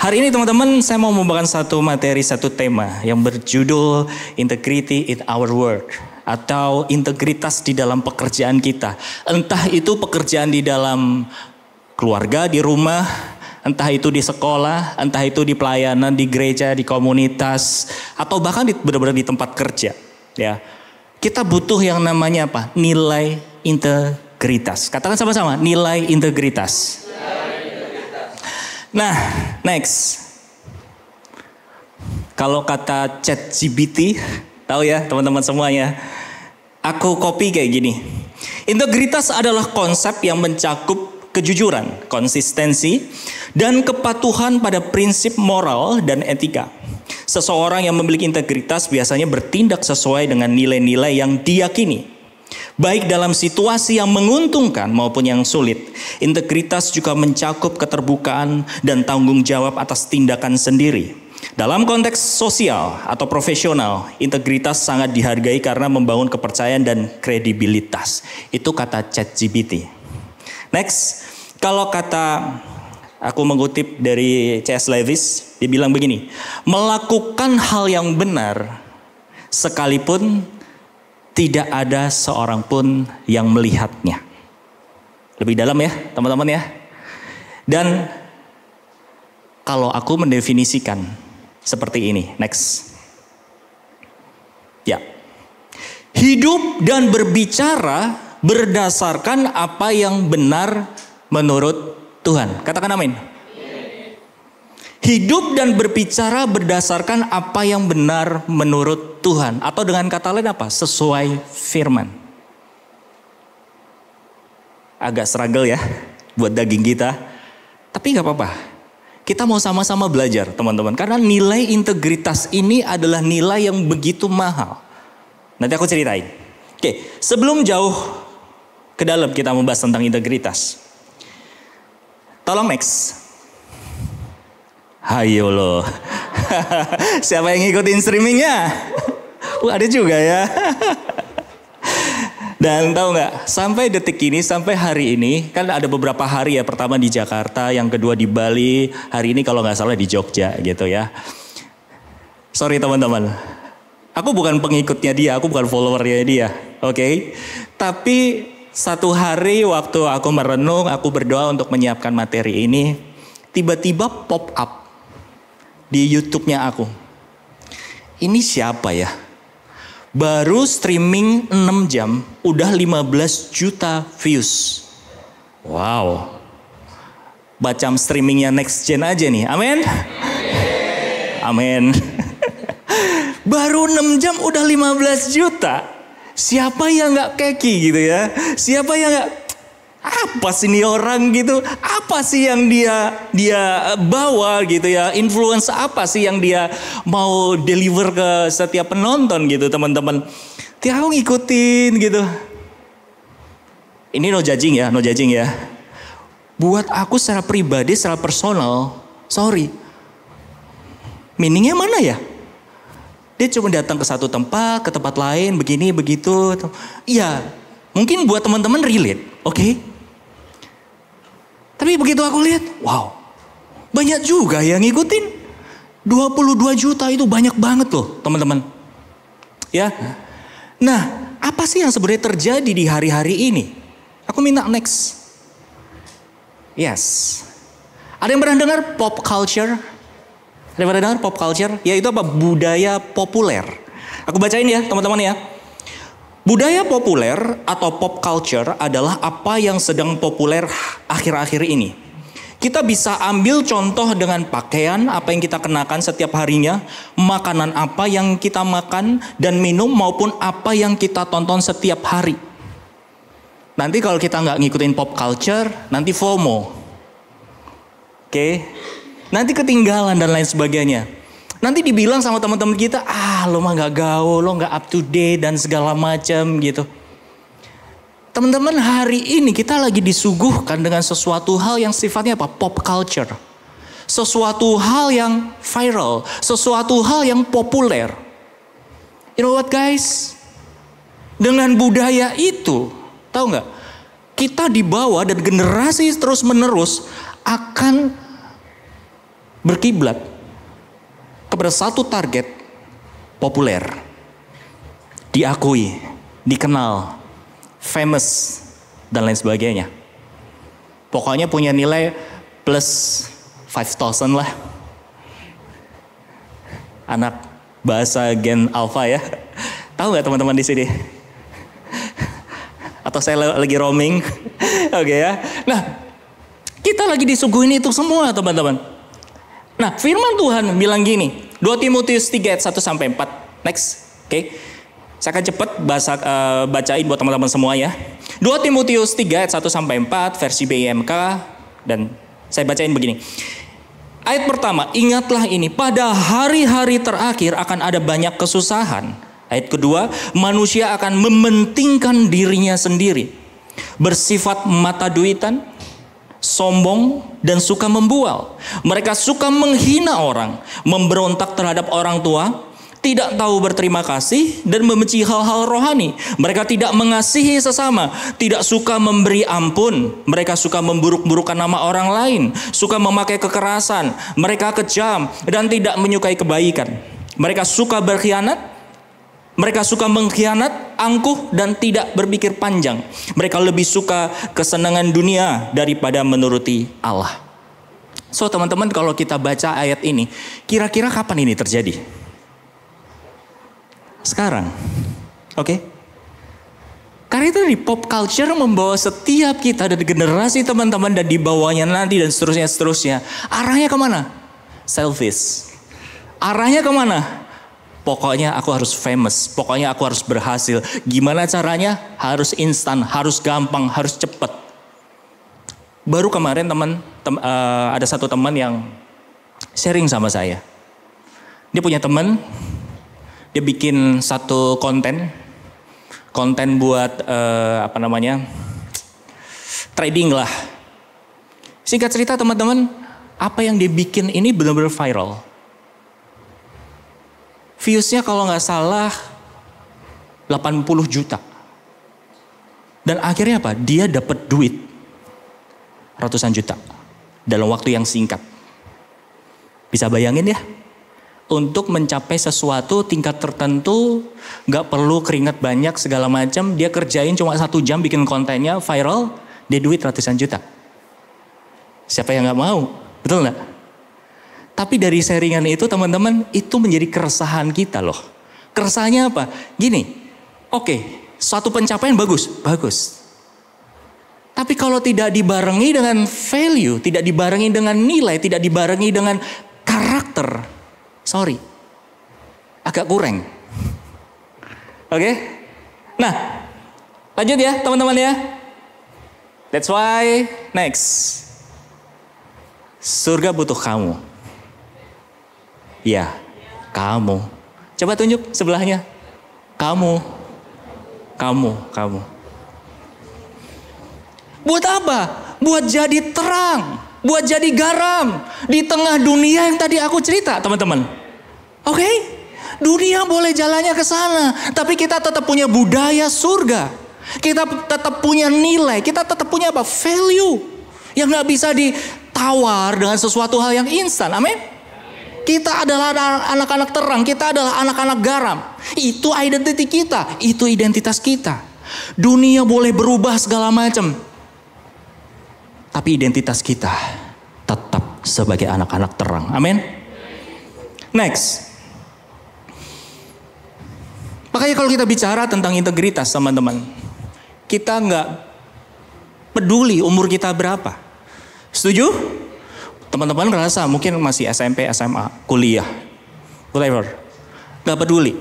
Hari ini teman-teman saya mau membawakan satu materi, satu tema yang berjudul Integrity in Our Work atau integritas di dalam pekerjaan kita. Entah itu pekerjaan di dalam keluarga, di rumah, entah itu di sekolah, entah itu di pelayanan, di gereja, di komunitas, atau bahkan benar-benar di tempat kerja. Ya, kita butuh yang namanya apa? Nilai integritas. Katakan sama-sama, nilai integritas. Nah, next. Kalau kata ChatGPT, tahu ya teman-teman semuanya. Aku copy kayak gini. Integritas adalah konsep yang mencakup kejujuran, konsistensi, dan kepatuhan pada prinsip moral dan etika. Seseorang yang memiliki integritas biasanya bertindak sesuai dengan nilai-nilai yang diyakini. Baik dalam situasi yang menguntungkan maupun yang sulit. Integritas juga mencakup keterbukaan dan tanggung jawab atas tindakan sendiri. Dalam konteks sosial atau profesional, integritas sangat dihargai karena membangun kepercayaan dan kredibilitas. Itu kata ChatGPT. Next, kalau kata aku mengutip dari C.S. Lewis, dia bilang begini, melakukan hal yang benar sekalipun tidak ada seorang pun yang melihatnya. Lebih dalam ya teman-teman ya. Dan kalau aku mendefinisikan seperti ini. Next. Ya. Hidup dan berbicara berdasarkan apa yang benar menurut Tuhan. Katakan amin. Hidup dan berbicara berdasarkan apa yang benar menurut Tuhan. Atau dengan kata lain apa? Sesuai firman. Agak struggle ya buat daging kita. Tapi gak apa-apa. Kita mau sama-sama belajar teman-teman. Karena nilai integritas ini adalah nilai yang begitu mahal. Nanti aku ceritain. Oke, sebelum jauh ke dalam kita membahas tentang integritas. Tolong next. Hayo loh. Siapa yang ngikutin streamingnya? Ada juga ya. Dan tahu nggak? Sampai detik ini, sampai hari ini, kan ada beberapa hari ya. Pertama di Jakarta, yang kedua di Bali. Hari ini kalau nggak salah di Jogja gitu ya. Sorry teman-teman. Aku bukan pengikutnya dia, aku bukan followernya dia. Oke? Tapi satu hari waktu aku merenung, aku berdoa untuk menyiapkan materi ini. Tiba-tiba pop up di YouTube-nya aku. Ini siapa ya? Baru streaming 6 jam, udah 15 juta views. Wow. Bacam streamingnya Next Gen aja nih, amin? Amin. Baru 6 jam udah 15 juta. Siapa yang gak keki gitu ya? Siapa yang gak... Apa sih ini orang gitu? Apa sih yang dia bawa gitu ya? Influence apa sih yang dia mau deliver ke setiap penonton gitu teman-teman? Tiap aku ngikutin gitu. Ini no judging ya. Buat aku secara pribadi, secara personal, sorry. Meaningnya mana ya? Dia cuma datang ke satu tempat, ke tempat lain, begini, begitu. Iya, mungkin buat teman-teman relate, oke? Tapi begitu aku lihat, wow, banyak juga yang ngikutin. 22 juta itu banyak banget loh teman-teman. Ya, nah apa sih yang sebenarnya terjadi di hari-hari ini? Aku minta next. Yes. Ada yang pernah dengar pop culture? Ada yang pernah dengar pop culture? Yaitu apa? Budaya populer. Aku bacain ya teman-teman ya. Budaya populer atau pop culture adalah apa yang sedang populer akhir-akhir ini. Kita bisa ambil contoh dengan pakaian, apa yang kita kenakan setiap harinya, makanan apa yang kita makan dan minum maupun apa yang kita tonton setiap hari. Nanti kalau kita nggak ngikutin pop culture, nanti FOMO. Oke? Nanti ketinggalan dan lain sebagainya. Nanti dibilang sama teman-teman kita, lo mah gak gaul, lo gak up to date dan segala macam gitu. Teman-teman, hari ini kita lagi disuguhkan dengan sesuatu hal yang sifatnya apa? Pop culture. Sesuatu hal yang viral, sesuatu hal yang populer. You know what guys? Dengan budaya itu, tahu nggak? Kita dibawa dan generasi terus menerus akan berkiblat kepada satu target populer, diakui, dikenal, famous, dan lain sebagainya. Pokoknya punya nilai plus 5,000 lah. Anak bahasa gen alpha ya. Tahu nggak teman-teman di sini? Atau saya lagi roaming? Oke ya. Nah, kita lagi disuguhin itu semua teman-teman. Nah, firman Tuhan bilang gini, 2 Timotius 3 ayat 1 sampai 4. Next. Oke. Saya akan cepat bacain buat teman-teman semua ya. 2 Timotius 3 ayat 1 sampai 4 versi BIMK, dan saya bacain begini. Ayat pertama, ingatlah ini, pada hari-hari terakhir akan ada banyak kesusahan. Ayat kedua, manusia akan mementingkan dirinya sendiri, bersifat mata duitan, sombong, dan suka membual. Mereka suka menghina orang, memberontak terhadap orang tua, tidak tahu berterima kasih, dan membenci hal-hal rohani. Mereka tidak mengasihi sesama, tidak suka memberi ampun. Mereka suka memburuk-burukan nama orang lain, suka memakai kekerasan. Mereka kejam dan tidak menyukai kebaikan. Mereka suka berkhianat. Mereka suka mengkhianat, angkuh, dan tidak berpikir panjang. Mereka lebih suka kesenangan dunia daripada menuruti Allah. So teman-teman, kalau kita baca ayat ini, kira-kira kapan ini terjadi? Sekarang, oke? Karena itu di pop culture membawa setiap kita dan generasi teman-teman dan di bawahnya nanti dan seterusnya. Arahnya kemana? Selfish. Arahnya kemana? Pokoknya aku harus famous, pokoknya aku harus berhasil. Gimana caranya? Harus instan, harus gampang, harus cepat. Baru kemarin ada satu teman yang sharing sama saya. Dia punya teman. Dia bikin satu konten buat trading lah. Singkat cerita teman-teman, apa yang dia bikin ini benar-benar viral. Viewsnya kalau nggak salah 80 juta. Dan akhirnya apa? Dia dapat duit ratusan juta dalam waktu yang singkat. Bisa bayangin ya? Untuk mencapai sesuatu tingkat tertentu, gak perlu keringat banyak segala macam, dia kerjain cuma 1 jam bikin kontennya viral, dia duit ratusan juta. Siapa yang gak mau? Betul gak? Tapi dari sharingan itu teman-teman, itu menjadi keresahan kita loh. Keresahannya apa? Gini, oke, suatu pencapaian bagus. Tapi kalau tidak dibarengi dengan value, tidak dibarengi dengan nilai, tidak dibarengi dengan karakter, sorry, agak kurang. Oke? Nah, lanjut ya teman-teman ya. That's why, next. Surga butuh kamu. Ya, kamu. Coba tunjuk sebelahnya. Kamu. Buat apa? Buat jadi terang. Buat jadi garam. Di tengah dunia yang tadi aku cerita teman-teman. Oke, dunia boleh jalannya ke sana, tapi kita tetap punya budaya surga. Kita tetap punya nilai, kita tetap punya apa? Value yang nggak bisa ditawar dengan sesuatu hal yang instan. Amin. Kita adalah anak-anak terang, kita adalah anak-anak garam. Itu identitas kita, itu identitas kita. Dunia boleh berubah segala macam, tapi identitas kita tetap sebagai anak-anak terang. Amin. Next. Makanya kalau kita bicara tentang integritas teman-teman, kita nggak peduli umur kita berapa. Setuju? Teman-teman ngerasa mungkin masih SMP, SMA, kuliah, whatever. Nggak peduli.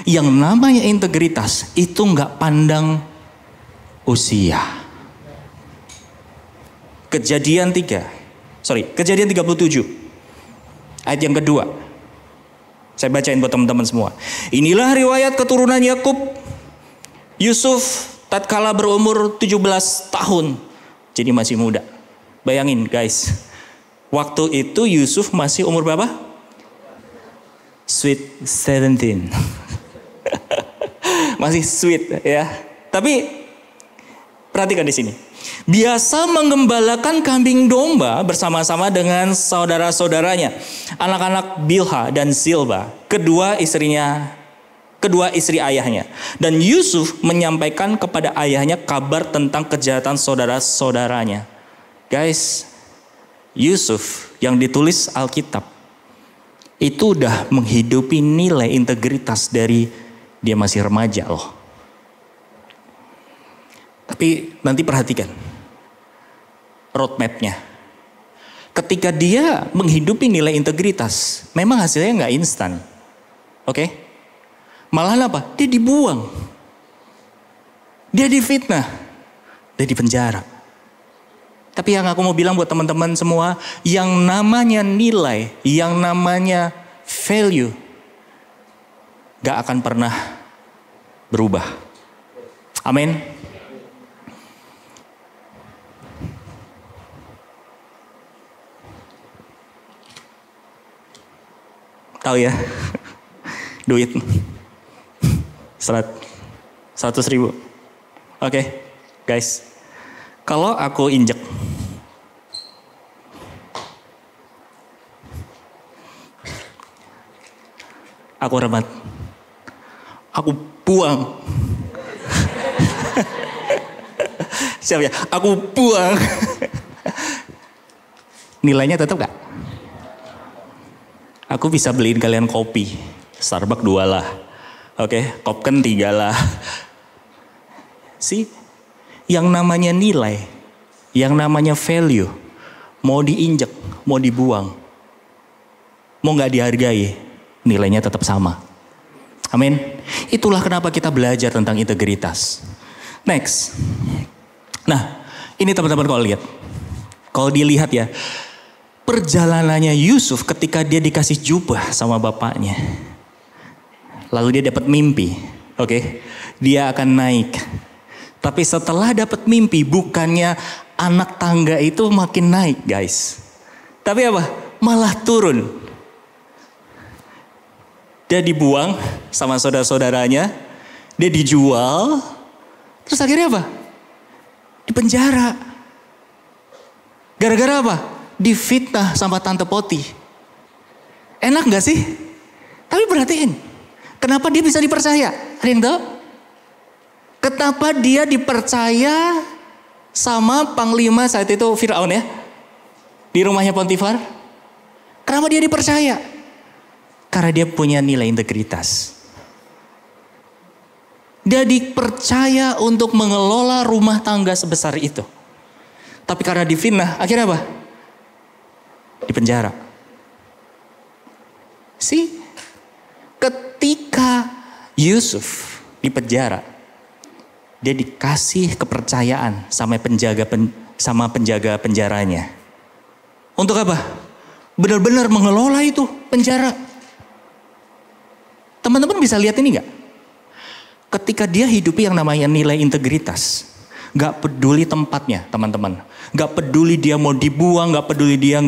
Yang namanya integritas itu nggak pandang usia. Kejadian 37. Ayat yang kedua. Saya bacain buat teman-teman semua. Inilah riwayat keturunan Yakub. Yusuf tatkala berumur 17 tahun. Jadi masih muda. Bayangin guys. Waktu itu Yusuf masih umur berapa? Sweet 17. Masih sweet ya. Tapi Perhatikan di sini. Biasa mengembalakan kambing domba bersama-sama dengan saudara-saudaranya, anak-anak Bilha dan Zilba, kedua istri ayahnya. Dan Yusuf menyampaikan kepada ayahnya kabar tentang kejahatan saudara-saudaranya. Guys, Yusuf yang ditulis Alkitab itu udah menghidupi nilai integritas dari dia masih remaja loh. Tapi nanti perhatikan roadmap-nya. Ketika dia menghidupi nilai integritas, memang hasilnya nggak instan. Oke? Malahan apa? Dia dibuang. Dia difitnah. Dia dipenjara. Tapi yang aku mau bilang buat teman-teman semua, yang namanya nilai, yang namanya value, gak akan pernah berubah. Amin. Tahu ya, duit 100.000. Oke, guys, kalau aku injek aku remat, aku buang. Siap ya? Aku buang. Nilainya tetap gak? Aku bisa beliin kalian kopi. Starbucks 2 lah. Oke, Kopken 3 lah. Yang namanya nilai, yang namanya value, mau diinjek, mau dibuang, mau gak dihargai, nilainya tetap sama. Amin. Itulah kenapa kita belajar tentang integritas. Next. Nah, ini teman-teman kalau dilihat ya, perjalanannya Yusuf ketika dia dikasih jubah sama bapaknya. Lalu dia dapat mimpi. Oke, dia akan naik. Tapi setelah dapat mimpi, bukannya anak tangga itu makin naik, guys. Tapi apa? Malah turun. Dia dibuang sama saudara-saudaranya. Dia dijual. Terus akhirnya apa? Dipenjara. Gara-gara apa? Difitnah sama Tante Poti. Enak gak sih? Tapi perhatiin. Kenapa dia bisa dipercaya? Ada yang tahu? Kenapa dia dipercaya sama panglima saat itu Firaun ya? Di rumahnya Potifar. Kenapa dia dipercaya? Karena dia punya nilai integritas. Dia dipercaya untuk mengelola rumah tangga sebesar itu. Tapi karena difitnah, akhirnya apa? Dipenjara. Ketika Yusuf dipenjara, dia dikasih kepercayaan sama penjaga penjaranya. Untuk apa? Benar-benar mengelola itu penjara. Teman-teman bisa lihat ini gak? Ketika dia hidupi yang namanya nilai integritas, gak peduli tempatnya teman-teman. Gak peduli dia mau dibuang, gak peduli dia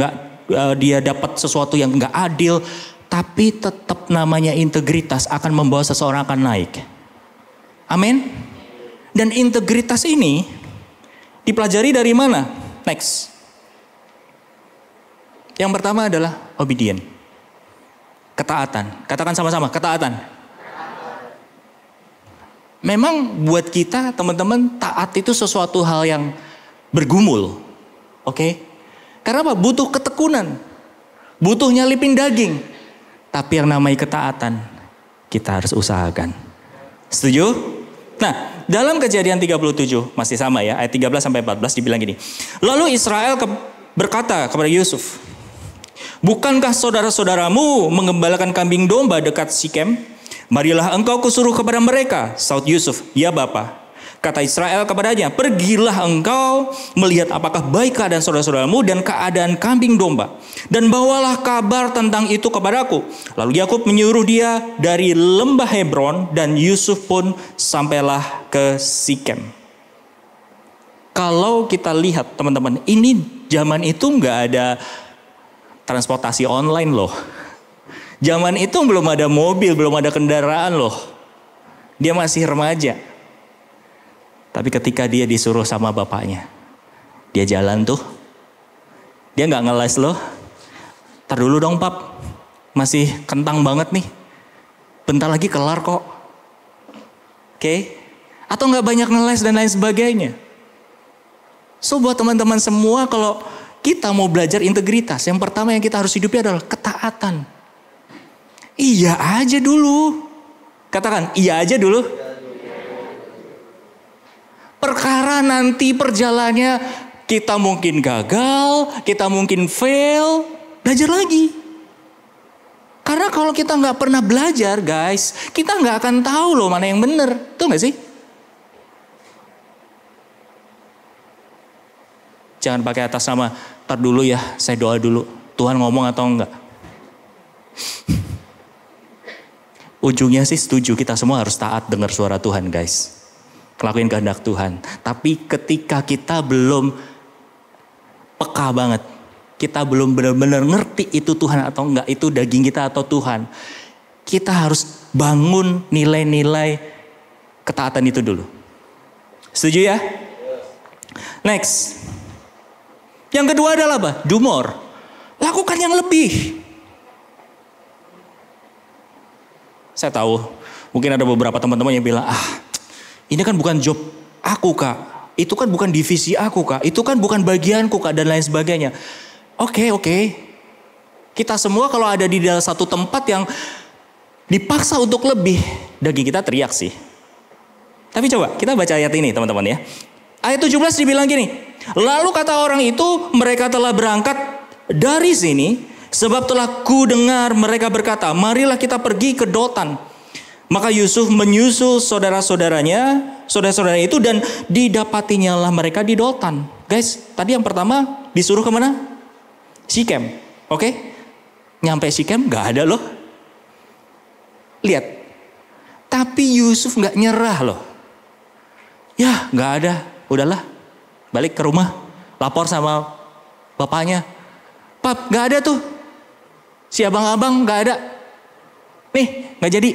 dapat sesuatu yang gak adil, tapi tetap namanya integritas akan membawa seseorang akan naik. Amin. Dan integritas ini dipelajari dari mana? Next. Yang pertama adalah obedient. Ketaatan. Katakan sama-sama, ketaatan. Memang buat kita teman-teman, taat itu sesuatu hal yang bergumul. Oke? Karena apa? Butuh ketekunan. Butuh nyalipin daging. Tapi yang namanya ketaatan, kita harus usahakan. Setuju? Nah, dalam Kejadian 37, masih sama ya, ayat 13-14 dibilang gini. Lalu Israel berkata kepada Yusuf, bukankah saudara-saudaramu mengembalakan kambing domba dekat Sikem? Marilah engkau kusuruh kepada mereka. Saud Yusuf, ya Bapa. Kata Israel kepadanya, pergilah engkau melihat apakah baik keadaan saudara-saudaramu dan keadaan kambing domba. Dan bawalah kabar tentang itu kepadaku. Lalu Yakub menyuruh dia dari lembah Hebron dan Yusuf pun sampailah ke Sikem. Kalau kita lihat teman-teman, ini zaman itu nggak ada transportasi online loh. Zaman itu belum ada mobil, belum ada kendaraan loh. Dia masih remaja. Tapi ketika dia disuruh sama bapaknya, dia jalan tuh, dia gak ngeles loh. Ntar dulu dong pap, masih kentang banget nih. Bentar lagi kelar kok. Oke? Atau gak banyak ngeles dan lain sebagainya. So buat teman-teman semua, kalau kita mau belajar integritas, yang pertama yang kita harus hidupi adalah ketaatan. Iya aja dulu. Katakan, iya aja dulu. Perkara nanti perjalannya kita mungkin gagal, kita mungkin fail, belajar lagi. Karena kalau kita nggak pernah belajar guys, kita nggak akan tahu loh mana yang benar. Tuh nggak sih? Jangan pakai atas nama, ntar dulu ya, saya doa dulu. Tuhan ngomong atau enggak? Ujungnya sih setuju, kita semua harus taat dengar suara Tuhan guys. Lakuin kehendak Tuhan. Tapi ketika kita belum peka banget, kita belum benar-benar ngerti itu Tuhan atau enggak, itu daging kita atau Tuhan, kita harus bangun nilai-nilai ketaatan itu dulu. Setuju ya? Next. Yang kedua adalah apa? Do more. Lakukan yang lebih. Saya tahu, mungkin ada beberapa teman-teman yang bilang, ini kan bukan job aku kak, itu kan bukan divisi aku kak, itu kan bukan bagianku kak, dan lain sebagainya. Oke. Kita semua kalau ada di dalam satu tempat yang dipaksa untuk lebih, daging kita teriak sih. Tapi coba kita baca ayat ini teman-teman ya. Ayat 17 dibilang gini, lalu kata orang itu, mereka telah berangkat dari sini, sebab telah ku dengar mereka berkata, marilah kita pergi ke Dotan. Maka Yusuf menyusul saudara-saudaranya itu, dan didapatinya lah mereka di Dotan. Guys, tadi yang pertama disuruh kemana? Sikem, oke? Nyampe Sikem gak ada loh. Lihat, tapi Yusuf gak nyerah loh. Ya gak ada, udahlah, balik ke rumah, lapor sama bapaknya. Pap, gak ada tuh. Si abang-abang gak ada. Nih, gak jadi.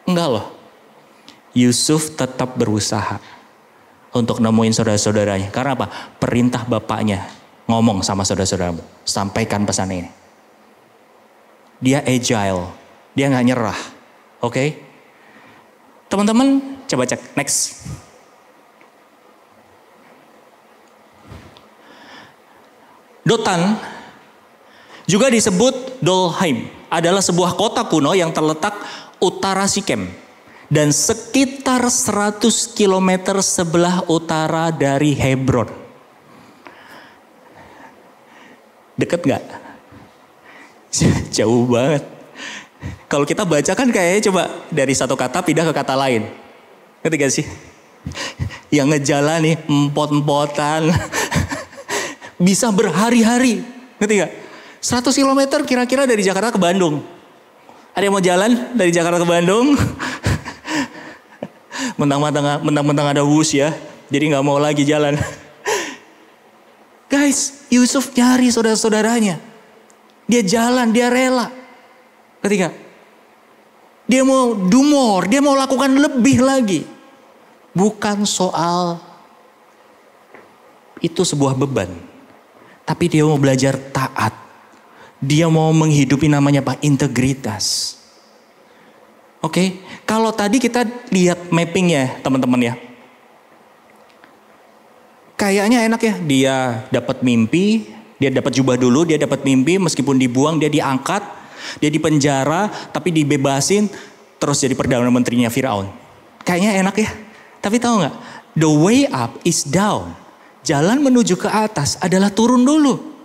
Enggak loh. Yusuf tetap berusaha untuk nemuin saudara-saudaranya. Karena apa? Perintah bapaknya ngomong sama saudara-saudaramu. Sampaikan pesan ini. Dia agile. Dia gak nyerah. Oke? Teman-teman, coba cek. Next. Dotan juga disebut Dolhaim, adalah sebuah kota kuno yang terletak utara Sikem dan sekitar 100 km sebelah utara dari Hebron. Deket gak? Jauh banget. Kalau kita baca kan kayaknya coba dari satu kata pindah ke kata lain. Ngerti gak sih? Yang ngejalan nih empot-empotan. Bisa berhari-hari. Ngerti gak? 100 km kira-kira dari Jakarta ke Bandung. Ada yang mau jalan dari Jakarta ke Bandung? Mentang-mentang ada wus ya. Jadi gak mau lagi jalan. Guys, Yusuf nyari saudara-saudaranya. Dia jalan, dia rela. Ketika dia mau do more, dia mau lakukan lebih lagi. Bukan soal itu sebuah beban. Tapi dia mau belajar taat. Dia mau menghidupi namanya apa? Integritas. Oke, kalau tadi kita lihat mappingnya teman-teman ya. Kayaknya enak ya, dia dapat mimpi, dia dapat jubah dulu, dia dapat mimpi, meskipun dibuang dia diangkat, dia dipenjara, tapi dibebasin, terus jadi Perdana Menterinya Firaun. Kayaknya enak ya, tapi tahu nggak? The way up is down. Jalan menuju ke atas adalah turun dulu.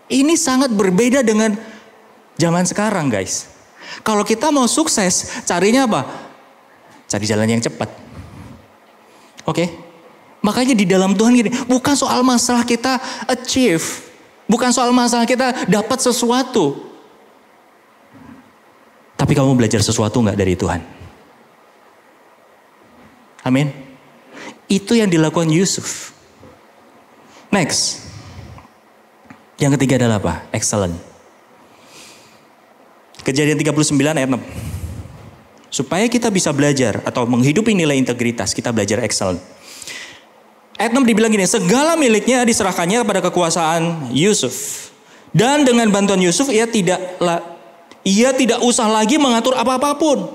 Ini sangat berbeda dengan zaman sekarang guys. Kalau kita mau sukses, carinya apa? Cari jalan yang cepat. Oke? Makanya di dalam Tuhan gini, bukan soal masalah kita achieve. Bukan soal masalah kita dapat sesuatu. Tapi kamu belajar sesuatu gak dari Tuhan? Amin. Itu yang dilakukan Yusuf. Next. Yang ketiga adalah apa? Excellent. Kejadian 39 ayat 6. Supaya kita bisa belajar atau menghidupi nilai integritas, kita belajar excellent. Ayat 6 dibilang gini, segala miliknya diserahkannya kepada kekuasaan Yusuf. Dan dengan bantuan Yusuf ia tidak usah lagi mengatur apa-apapun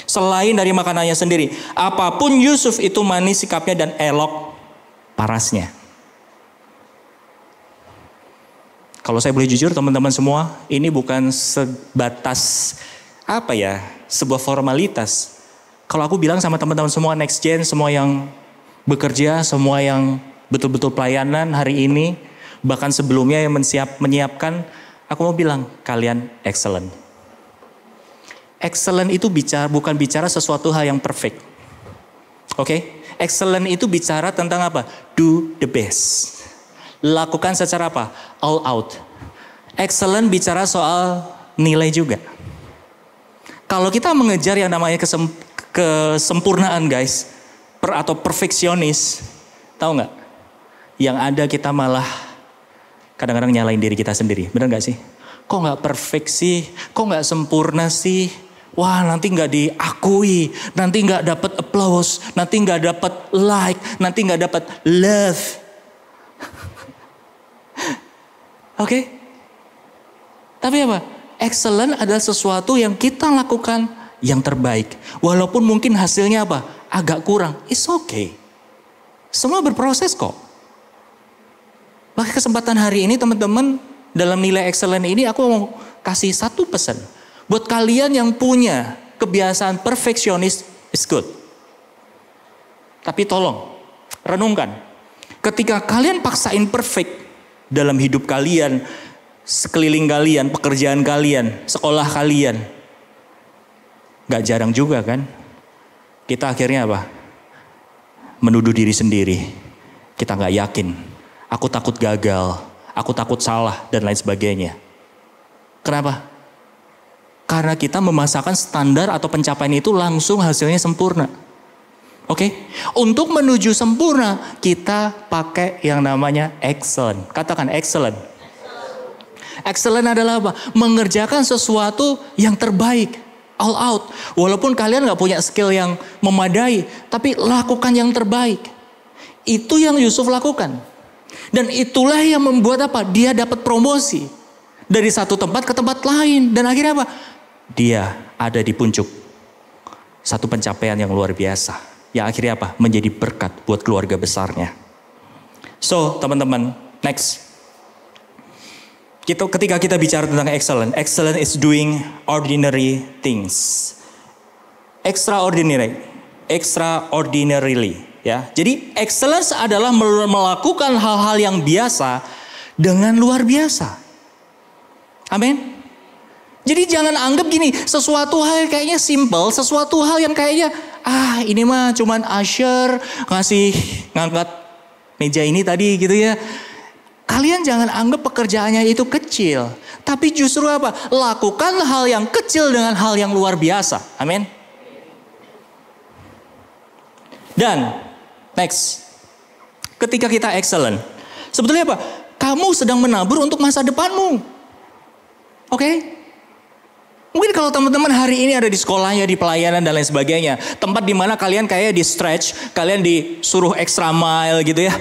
selain dari makanannya sendiri. Apapun Yusuf itu manis sikapnya dan elok parasnya. Kalau saya boleh jujur teman-teman semua, ini bukan sebatas sebuah formalitas. Kalau aku bilang sama teman-teman semua next gen, semua yang bekerja, semua yang betul-betul pelayanan hari ini, bahkan sebelumnya yang menyiapkan, aku mau bilang kalian excellent. Excellent itu bukan bicara sesuatu hal yang perfect. Oke? Excellent itu bicara tentang apa? Do the best. Lakukan secara apa? All out. Excellent bicara soal nilai juga. Kalau kita mengejar yang namanya kesempurnaan guys, atau perfeksionis, tahu nggak? Yang ada kita malah kadang-kadang nyalain diri kita sendiri, benar nggak sih? Kok nggak perfect sih? Kok nggak sempurna sih? Wah, nanti nggak diakui, nanti nggak dapat applause, nanti nggak dapat like, nanti nggak dapat love. Oke? Tapi apa? Excellent adalah sesuatu yang kita lakukan yang terbaik, walaupun mungkin hasilnya apa? Agak kurang, it's okay. Semua berproses kok. Maka kesempatan hari ini teman-teman, dalam nilai excellent ini aku mau kasih satu pesan. Buat kalian yang punya kebiasaan perfeksionis, it's good. Tapi tolong, renungkan. Ketika kalian paksain perfect dalam hidup kalian, sekeliling kalian, pekerjaan kalian, sekolah kalian, gak jarang juga kan? Kita akhirnya apa? Menuduh diri sendiri. Kita gak yakin. Aku takut gagal. Aku takut salah dan lain sebagainya. Kenapa? Karena kita memasakkan standar atau pencapaian itu langsung hasilnya sempurna. Oke? Untuk menuju sempurna, kita pakai yang namanya excellent. Katakan excellent. Excellent adalah apa? Mengerjakan sesuatu yang terbaik. All out. Walaupun kalian gak punya skill yang memadai, tapi lakukan yang terbaik. Itu yang Yusuf lakukan. Dan itulah yang membuat apa? Dia dapat promosi. Dari satu tempat ke tempat lain. Dan akhirnya apa? Dia ada di puncak satu pencapaian yang luar biasa. Yang akhirnya apa? Menjadi berkat buat keluarga besarnya. So teman-teman, next. Ketika kita bicara tentang excellent, excellent is doing ordinary things. Extraordinarily, ya. Jadi excellence adalah melakukan hal-hal yang biasa dengan luar biasa. Amin. Jadi jangan anggap gini, sesuatu hal yang kayaknya simple, sesuatu hal yang kayaknya ini mah cuman usher ngangkat meja ini tadi gitu ya. Kalian jangan anggap pekerjaannya itu kecil. Tapi justru apa? Lakukan hal yang kecil dengan hal yang luar biasa. Amin. Dan next. Ketika kita excellent. Sebetulnya apa? Kamu sedang menabur untuk masa depanmu. Oke? Mungkin kalau teman-teman hari ini ada di sekolahnya, di pelayanan dan lain sebagainya. Tempat di mana kalian kayak di stretch. Kalian disuruh extra mile gitu ya.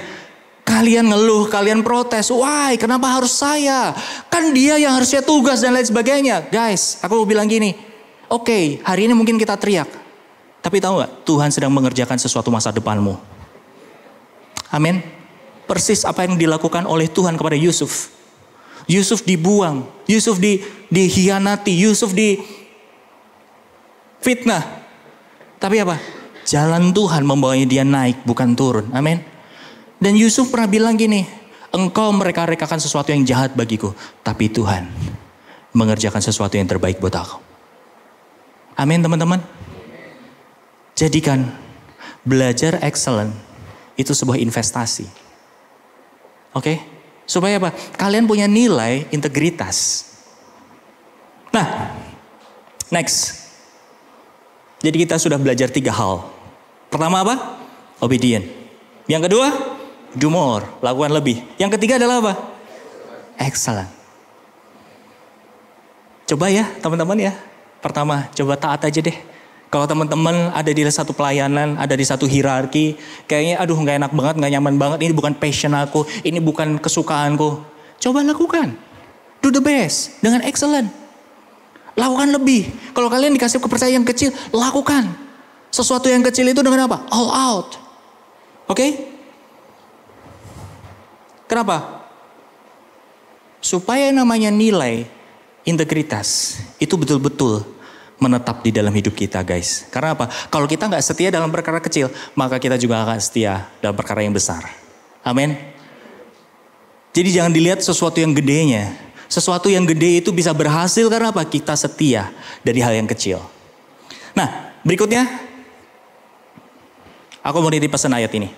Kalian ngeluh, kalian protes. Why? Kenapa harus saya? Kan dia yang harusnya tugas dan lain sebagainya. Guys, aku mau bilang gini. Oke, hari ini mungkin kita teriak. Tapi tahu gak? Tuhan sedang mengerjakan sesuatu masa depanmu. Amin. Persis apa yang dilakukan oleh Tuhan kepada Yusuf. Yusuf dibuang. Yusuf dihianati. Yusuf difitnah. Tapi apa? Jalan Tuhan membawanya dia naik, bukan turun. Amin. Dan Yusuf pernah bilang gini, engkau mereka-rekakan sesuatu yang jahat bagiku, tapi Tuhan mengerjakan sesuatu yang terbaik buat aku. Amin teman-teman. Jadikan belajar excellent itu sebuah investasi. Oke? Supaya apa? Kalian punya nilai integritas. Nah, next. Jadi kita sudah belajar 3 hal. Pertama apa? Obedient. Yang kedua, do more, lakukan lebih. Yang ketiga adalah apa? Excellent. Coba ya teman-teman ya. Pertama, coba taat aja deh Kalau teman-teman ada di satu pelayanan, ada di satu hierarki, kayaknya aduh gak enak banget, gak nyaman banget, ini bukan passion aku, ini bukan kesukaanku. Coba lakukan. Do the best, dengan excellent. Lakukan lebih. Kalau kalian dikasih kepercayaan yang kecil, lakukan. Sesuatu yang kecil itu dengan apa? All out. Oke? Kenapa? Supaya namanya nilai integritas itu betul-betul menetap di dalam hidup kita, guys. Karena apa? Kalau kita nggak setia dalam perkara kecil, maka kita juga akan setia dalam perkara yang besar. Amin. Jadi jangan dilihat sesuatu yang gedenya. Sesuatu yang gede itu bisa berhasil karena apa? Kita setia dari hal yang kecil. Nah, berikutnya aku mau nitip pesan ayat ini.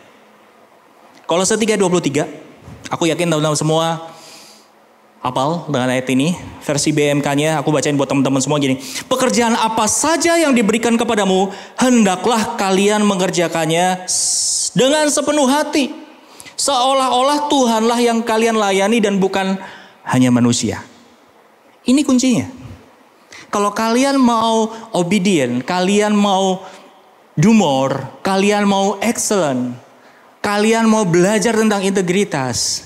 Kolose 3:23. Aku yakin teman-teman semua hafal dengan ayat ini. Versi BMK-nya aku bacain buat teman-teman semua gini. Pekerjaan apa saja yang diberikan kepadamu, hendaklah kalian mengerjakannya dengan sepenuh hati. Seolah-olah Tuhanlah yang kalian layani dan bukan hanya manusia. Ini kuncinya. Kalau kalian mau obedient, kalian mau do more, kalian mau excellent, kalian mau belajar tentang integritas.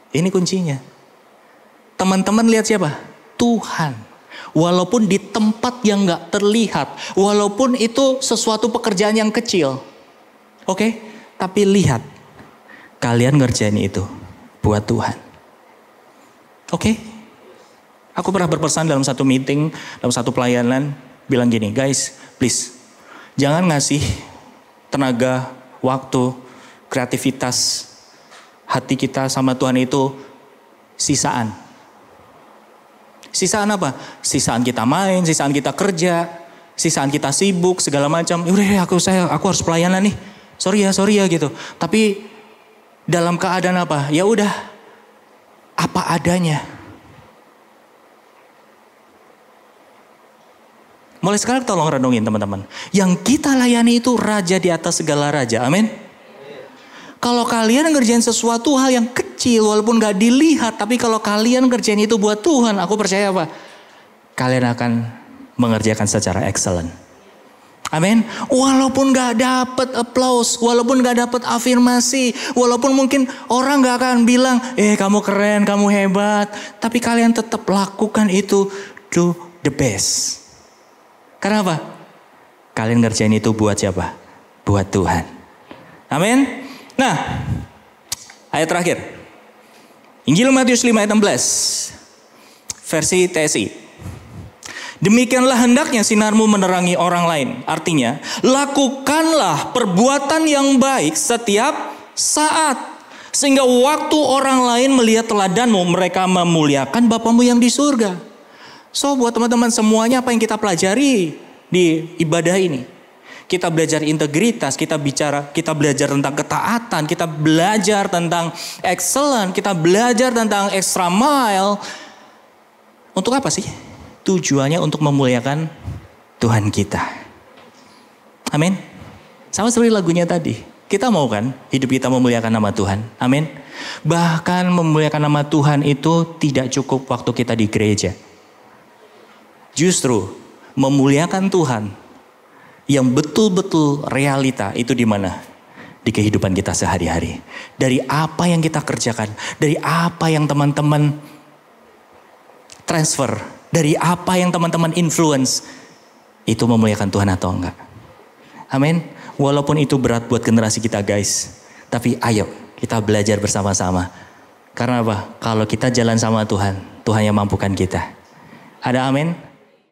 Ini kuncinya. Teman-teman lihat siapa? Tuhan. Walaupun di tempat yang gak terlihat. Walaupun itu sesuatu pekerjaan yang kecil. Oke? Tapi lihat. Kalian ngerjain itu buat Tuhan. Oke? Aku pernah berpesan dalam satu meeting, dalam satu pelayanan. Bilang gini, guys, please. Jangan ngasih tenaga, waktu, kreativitas hati kita sama Tuhan itu sisaan. Sisaan apa? Sisaan kita main, sisaan kita kerja, sisaan kita sibuk segala macam. Udah aku harus pelayanan nih. Sorry ya gitu. Tapi dalam keadaan apa? Ya udah apa adanya. Mulai sekarang tolong renungin teman-teman. Yang kita layani itu raja di atas segala raja. Amin. Kalau kalian ngerjain sesuatu hal yang kecil walaupun gak dilihat. Tapi kalau kalian ngerjain itu buat Tuhan. Aku percaya apa? Kalian akan mengerjakan secara excellent. Amin. Walaupun gak dapat applause. Walaupun gak dapat afirmasi. Walaupun mungkin orang gak akan bilang. Kamu keren, kamu hebat. Tapi kalian tetap lakukan itu. Do the best. Karena apa? Kalian ngerjain itu buat siapa? Buat Tuhan. Amin. Nah, ayat terakhir. Injil Matius 5 ayat 16. Versi TSI. Demikianlah hendaknya sinarmu menerangi orang lain. Artinya, lakukanlah perbuatan yang baik setiap saat. Sehingga waktu orang lain melihat teladanmu, mereka memuliakan Bapamu yang di surga. So buat teman-teman semuanya apa yang kita pelajari di ibadah ini. Kita belajar integritas, kita belajar tentang ketaatan, kita belajar tentang excellent, kita belajar tentang extra mile. Untuk apa sih? Tujuannya untuk memuliakan Tuhan kita. Amin. Sama seperti lagunya tadi. Kita mau kan hidup kita memuliakan nama Tuhan. Amin. Bahkan memuliakan nama Tuhan itu tidak cukup waktu kita di gereja. Justru memuliakan Tuhan yang betul-betul realita itu di mana? Di kehidupan kita sehari-hari. Dari apa yang kita kerjakan, dari apa yang teman-teman transfer, dari apa yang teman-teman influence, itu memuliakan Tuhan atau enggak? Amin. Walaupun itu berat buat generasi kita, guys. Tapi ayo kita belajar bersama-sama. Karena apa? Kalau kita jalan sama Tuhan, Tuhan yang mampukan kita. Ada amin?